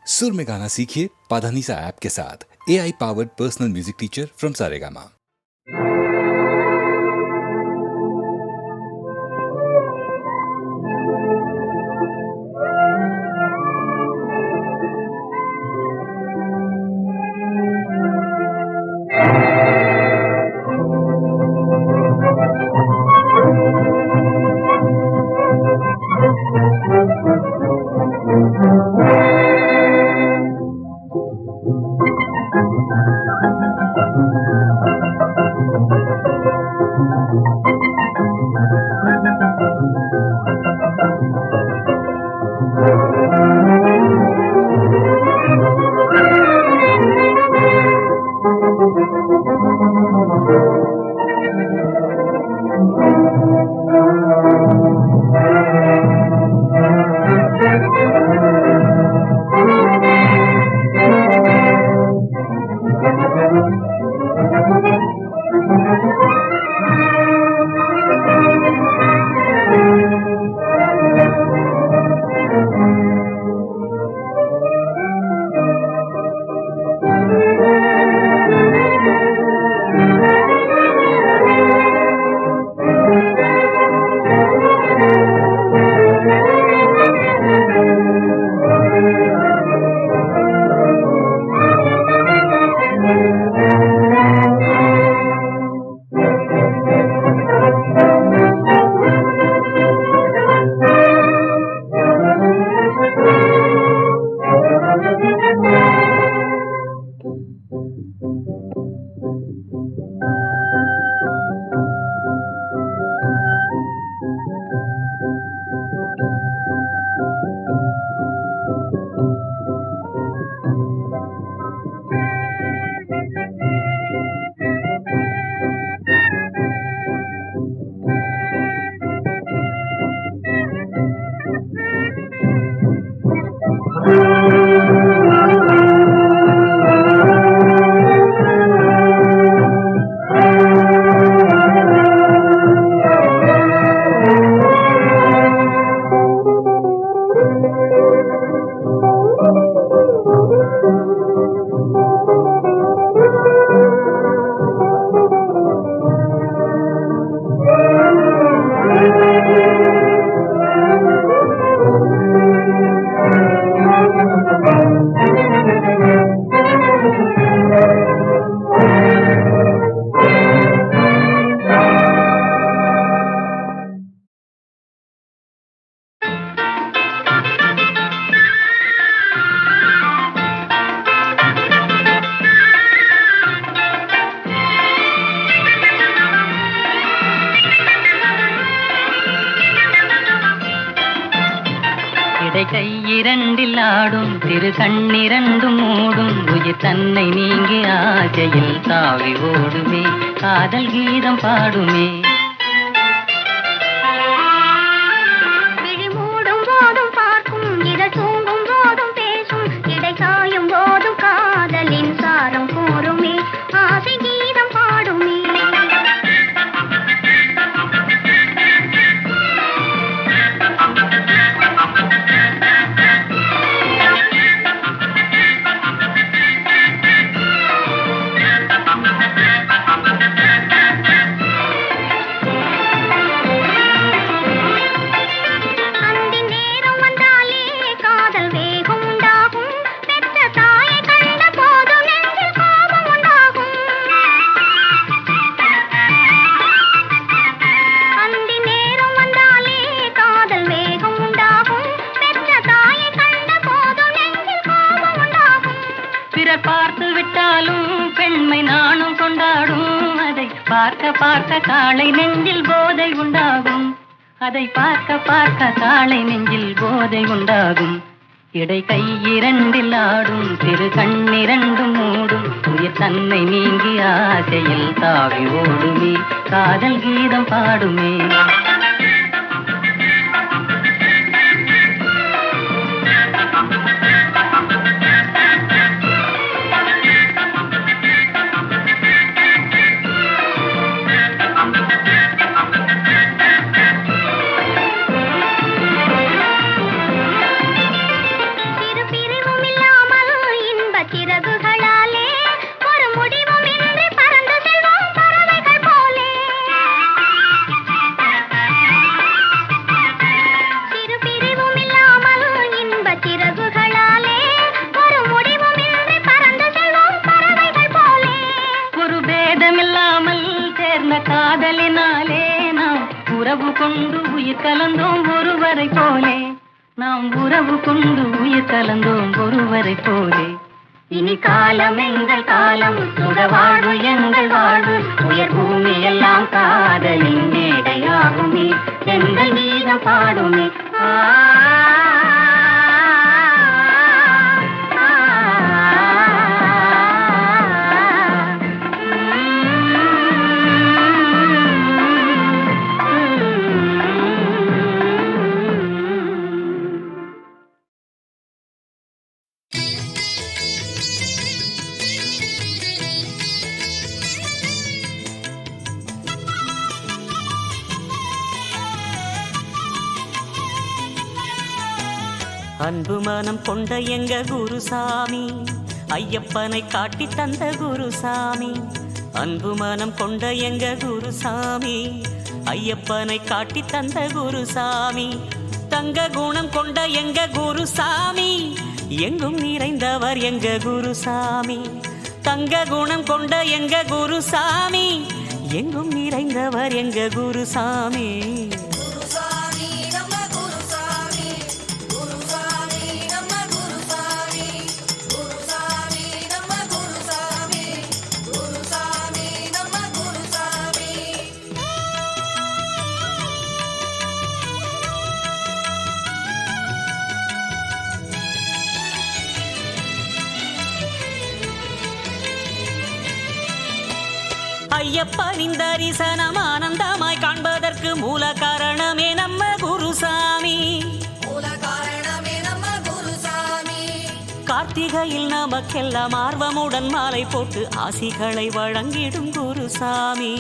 सुर में गाना सीखिए पाधानीसा ऐप के साथ। AI powered personal music teacher from Saregama. கையிரண்டில் ஆடும் திரு கண்ணிரண்டும் மூடும் உயிர் தன்னை நீங்கி ஆசையில் தாவி ஓடுமே காதல் கீதம் பாடுமே. விழி மூடும் போதும் பார்க்கும் இதழ் தூங்கும் போதும் பேசும் இடை காயும் போதும் காதலின் சாரம் கூறுமே ஆசை கீதம் பாடுமே. பார்த்து விட்டாலும் பெண்மை நானும் கொண்டாடும் அதை பார்க்க பார்க்க காளை நெஞ்சில் போதை உண்டாகும். அதை பார்க்க பார்க்க காளை நெஞ்சில் போதை உண்டாகும். இடை கையிரண்டில் ஆடும் திரு கண்ணிரண்டும் மூடும் உயிர் தன்னை நீங்கி ஆசையில் தாவி ஓடுமே காதல் கீதம் பாடுமே. சிறு பிரிவும் இல்லாமல் கொண்டு உயிர் கலந்தோம் ஒருவரை போலே, நாம் உறவு கொண்டு உயிர் கலந்தோம் ஒருவரை போலே. இனி காலம் எங்கள் காலம், சுட வாழ்வு எங்கள் வாழ்வு, உயர் பூமி எல்லாம் காதலின் மேடையாகுமே, எங்கள் கீதம் பாடுமே. அன்பு மனம் கொண்ட எங்க குருசாமி, ஐயப்பனை காட்டி தந்த குருசாமி. அன்பு மனம் கொண்ட எங்க குருசாமி, ஐயப்பனை காட்டி தந்த குருசாமி. தங்க குணம் கொண்ட எங்க குருசாமி, எங்கும் நிறைந்தவர் எங்க குருசாமி. தங்க குணம் கொண்ட எங்க குருசாமி, எங்கும் நிறைந்தவர் எங்க குருசாமி. ஐயப்பனின் தரிசனம் ஆனந்தமாய் காண்பதற்கு மூல காரணமே நம்ம குருசாமி. கார்த்திகையில் நமக்கெல்லாம் ஆர்வமுடன் மாலை போட்டு ஆசிகளை வழங்கிடும் குருசாமி.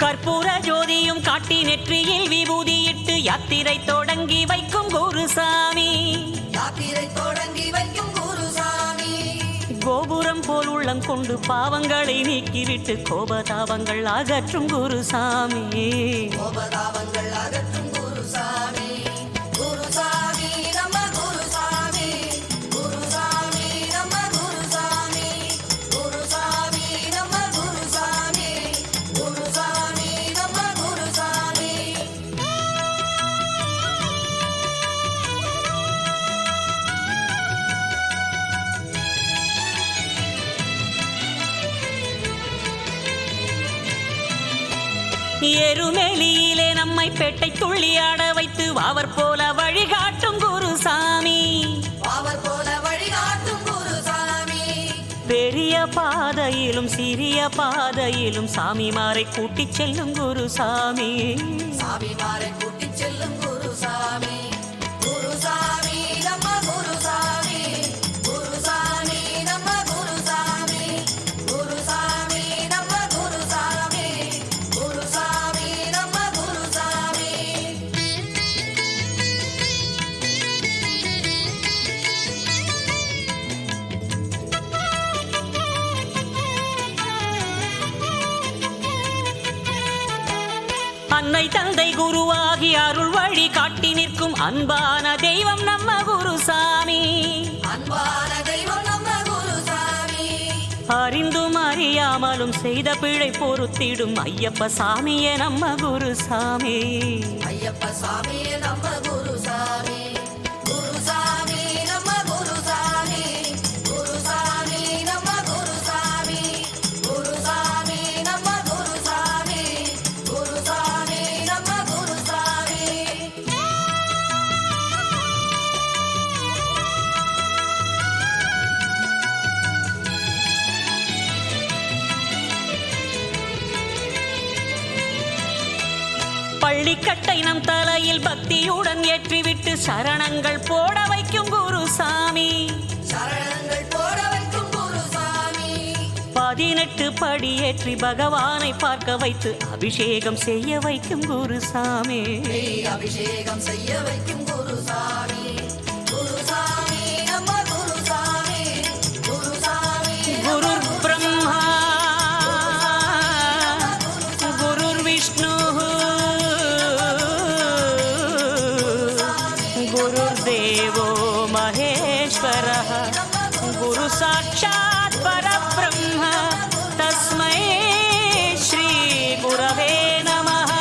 கற்பூர ஜோதியும் காட்டி நெற்றியில் விபூதியிட்டு யாத்திரை தொடங்கி வைக்கும் குருசாமி. கோபுரம் போல் உள்ளம் கொண்டு பாவங்களை நீக்கிவிட்டு கோபதாபங்கள் அகற்றும் குருசாமி. எருமெலியிலே நம்மை பெட்டை துள்ளி ஆட வைத்து வாவர் போல வழிகாட்டும் குருசாமி. பெரிய பாதையிலும் சிறிய பாதையிலும் சாமிமாரை கூட்டிச் செல்லும் குருசாமி. அன்னை தந்தை குருவாகி அருள் வழி காட்டி நிற்கும் அன்பான தெய்வம் நம்ம குருசாமி. அறிந்தும் அறியாமலும் செய்த பிழை பொறுத்திடும் ஐயப்ப சாமியே நம்ம குருசாமி. பள்ளிக்கட்டை நம் தலையில் பக்தியுடன் ஏற்றிவிட்டு சரணங்கள் போட வைக்கும் குருசாமி. 13 18 படியேற்றி பகவானை பார்க்க வைத்து அபிஷேகம் செய்ய வைக்கும் குருசாமி. அபிஷேகம் செய்ய வைக்கும் குருசாமி. குருசாமி நம்ம குருசாமி. குருசாமி குரு பிரம்மா குரு விஷ்ணு குரு தேவோ மகேஸ்வரः குரு சாட்சாத் பரபிரம்ம தஸ்மை ஸ்ரீ குரவே நமः.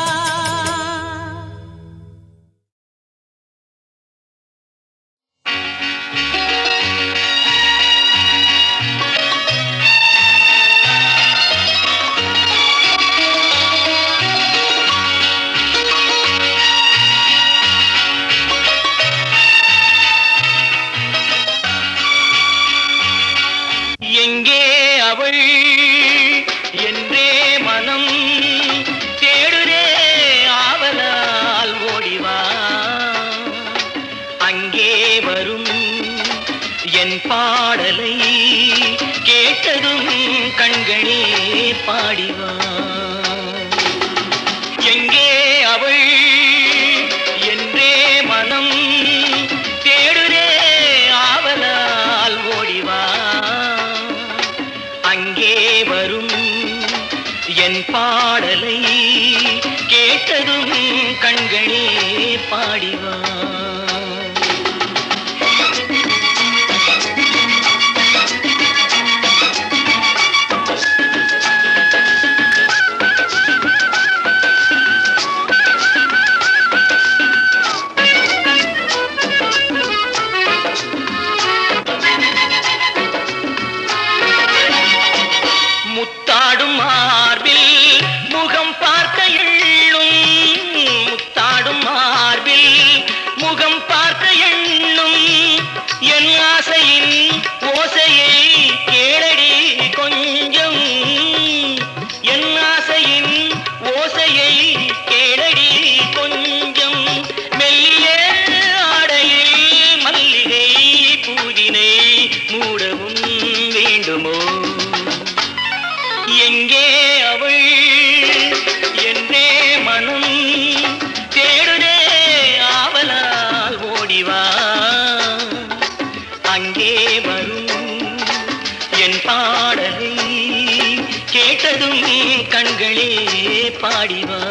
எங்கே அவள் என்றே மனம் தேடுதே ஆவலால் ஓடிவா. அங்கே வரும் என் பாடலை கேட்டதும் கண்களே பாடிவா. எங்கே அவள் என்றே மனம் தேடுதே ஆவலால் ஓடிவா. அங்கே வரும் என் பாடலை கேட்டதும் கண்களே பாடிவா. முத்தாடும் மார்பில் முகம் பார்க்க எண்ணும். முத்தாடும் மார்பில் முகம் பார்க்க எண்ணும். என் ஆசையின் ஓசையை கேளடி கொஞ்சம். என் ஆசையின் ஓசையை கேளடி கொஞ்சம். மெல்லிய ஆடையில் மல்லிகை பூவினை மூடவும் வேண்டுமோ. எங்கே அவள் என்னே மனம் தேடுதே ஆவலால் ஓடிவா. அங்கே வரும் என் பாடலை கேட்டதும் கண்களே பாடிவா.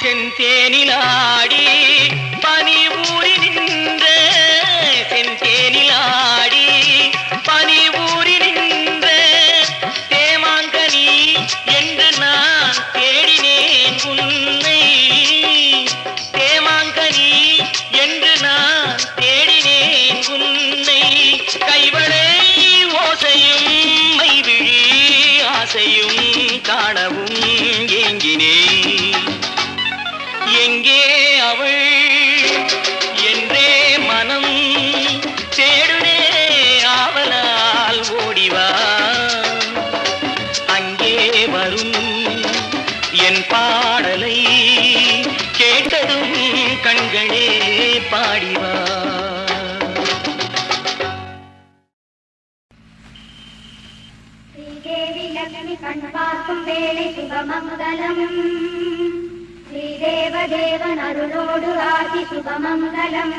செந்தேனிலாடி பனி ஊறி நின்ற. செந்தேனிலாடி பனி ஊறி நின்ற. தேமாங்கனி என்று நான் தேடினேன் உன்னை. தேமாங்கனி என்று நான் தேடினேன் உன்னை. கைவளை ஓசையும் மைவிழி ஆசையும் காணவும் ஏங்கினேன். எங்கே அவள் என்றே மனம் தேடுதே ஆவலால் ஓடிவா. அங்கே வரும் என் பாடலை கேட்டதும் கண்களே பாடிவா. ஸ்ரீதேவி லக்ஷ்மி கண் பார்க்கும் வேளை சுபமங்கலம். ஸ்ரீதேவதேவன் அருளோடு ஆதி சுபமங்கலம்.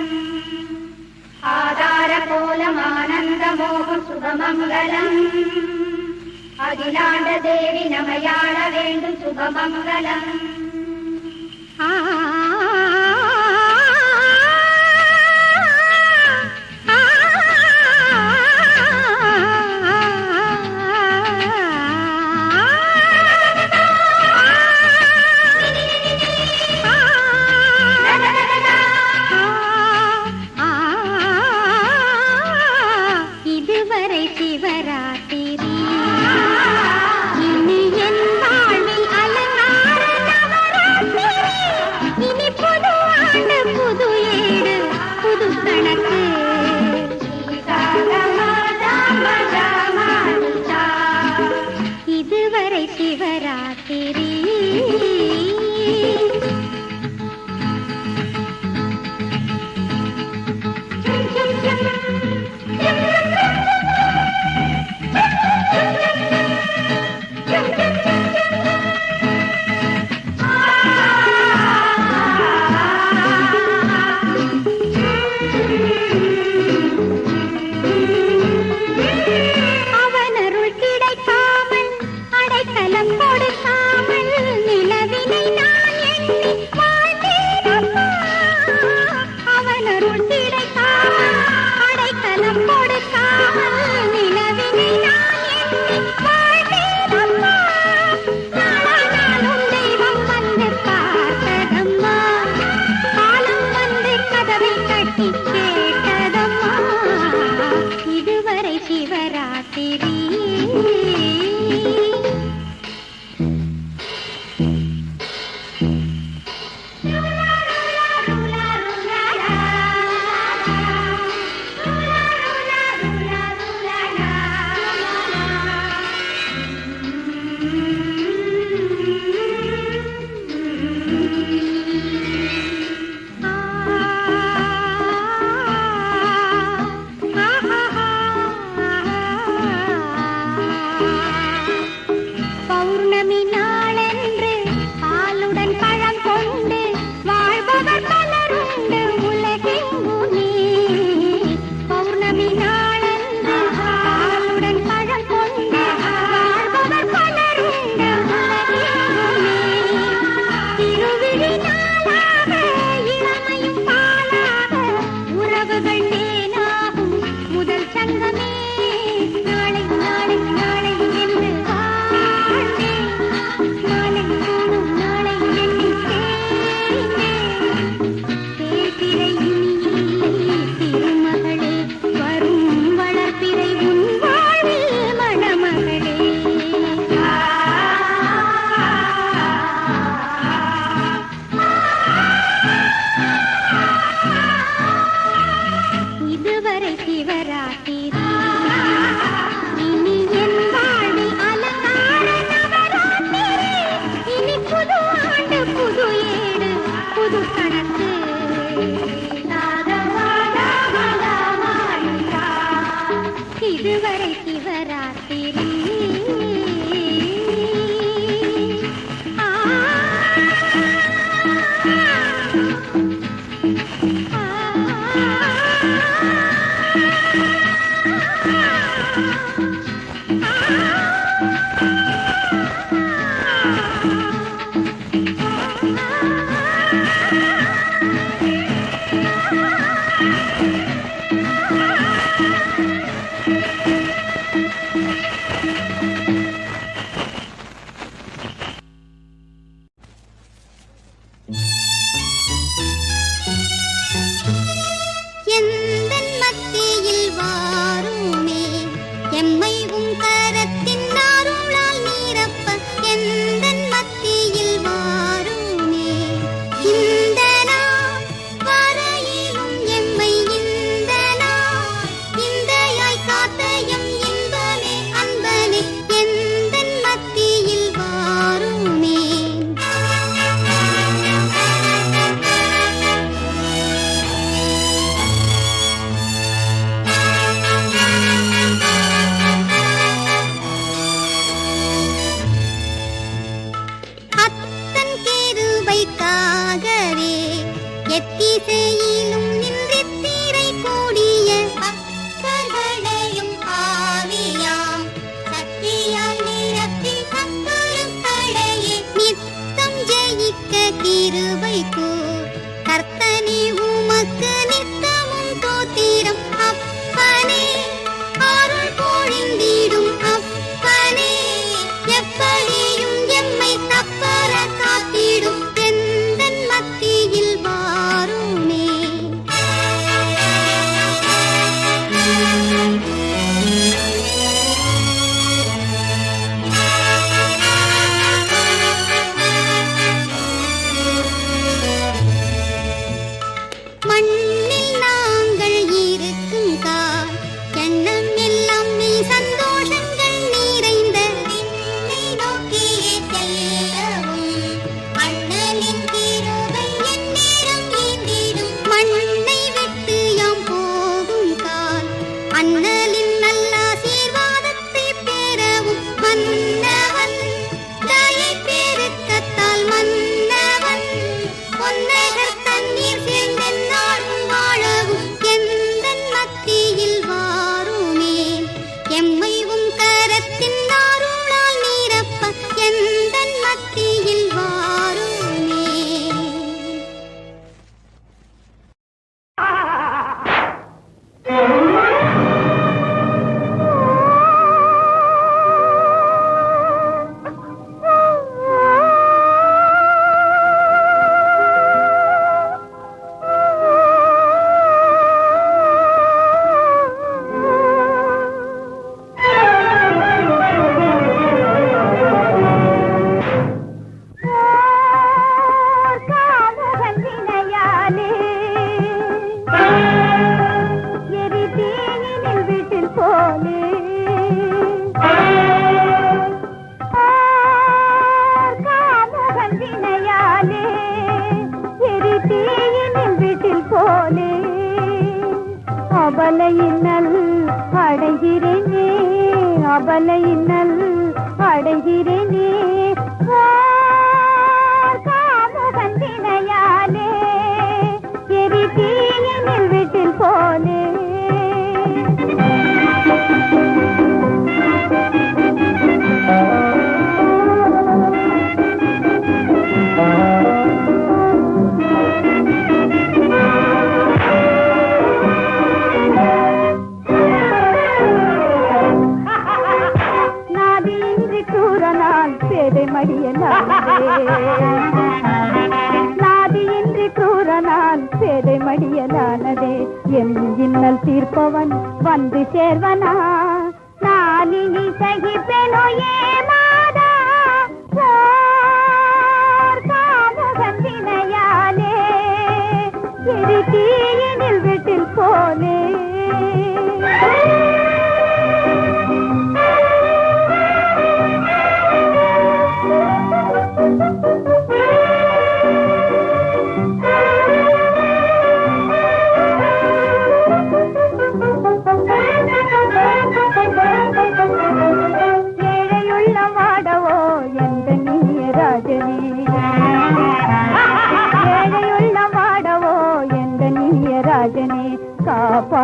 ஆதார கோலம் ஆனந்த மோகம் சுபமங்கலம். அகிலாண்ட தேவி நமையாள வேண்டும் சுபமங்கலம். இதுவரை சிவராத்திரி இனி என் வாழ்வில் அலங்கார நவராத்திரி. இனி இதுவரை சிவராத்திரி எந்தன் மத்தியில் வாருமே எம்மை உம் கரத்தின் அருளால் நிரப்ப எந்தன் மத்தியில் வாருமே இந்த நாள் வரையிலும் எம்மை இந்த நாள் இந்தையாய் காத்த எம் இன்பமே அன்பனே எந்தன் மத்தியில் வாருமே அத்தன் கிருபைக்காகவே எத்திசையிலும் நின்றித்திரை கூடிய பக்தர்களையும் ஆவியாம் சக்தியால் நிரப்பி பக்தர்களையே நித்தம் ஜெயிக்க கிருபைக்கு கர்த்தனே உமக்கு நித்தமும் தோத்திரம் அப்பனே அருள் பொழிந்திடும் அப்பனே எப்படியும் எம்மை தப்பற காத்திடும் எந்தன் மத்தியில் வாருமே மண்ணில் நாங்கள் இருக்கும் கால் எண்ணம் எல்லாம் நீ சந்தோஷங்கள் நிறைந்த விண்ணை நோக்கியே செல்லவும் மண்ணலின் கிருபை எந்நேரம் ஈந்திடும் மண்ணை விட்டு யாம் போகும் கால் அண்ணலின் நல்ல ஆசீர்வாதத்தை பெறவும் மன்னவன் தயை பெருக்கத்தால் மன்னவன் பொன்னகர் தண்ணீர் சேர்ந்தென் நாடும் வாழவும் எந்தன் மத்தியில் வாருமே எம்மை உம் கரத்தின் அருளால் நிரப்ப எந்தன் மத்தியில் வாருமே அபலையினல் அடைகிறேனே அபலையினல் அடைகிறேனே காமுகந்தினையாலே எரி தீயினில் வீட்டில் போலே நாதியின்றி கிரூரனால் பேதை மடியலானதே என் இன்னல் தீர்ப்பவன் வந்து சேர்வனா நானினி சகிப்பேனோ ஏமாதா காமுகந்தினையாலே எரி தீயினில் வீட்டில் போலே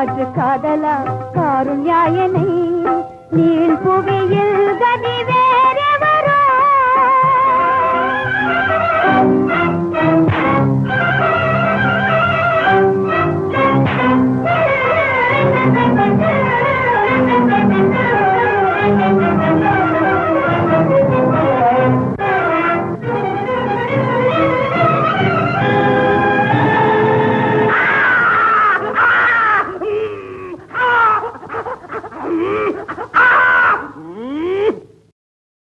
காற்று காதலா காருண்யாயனை நீள் புவியில்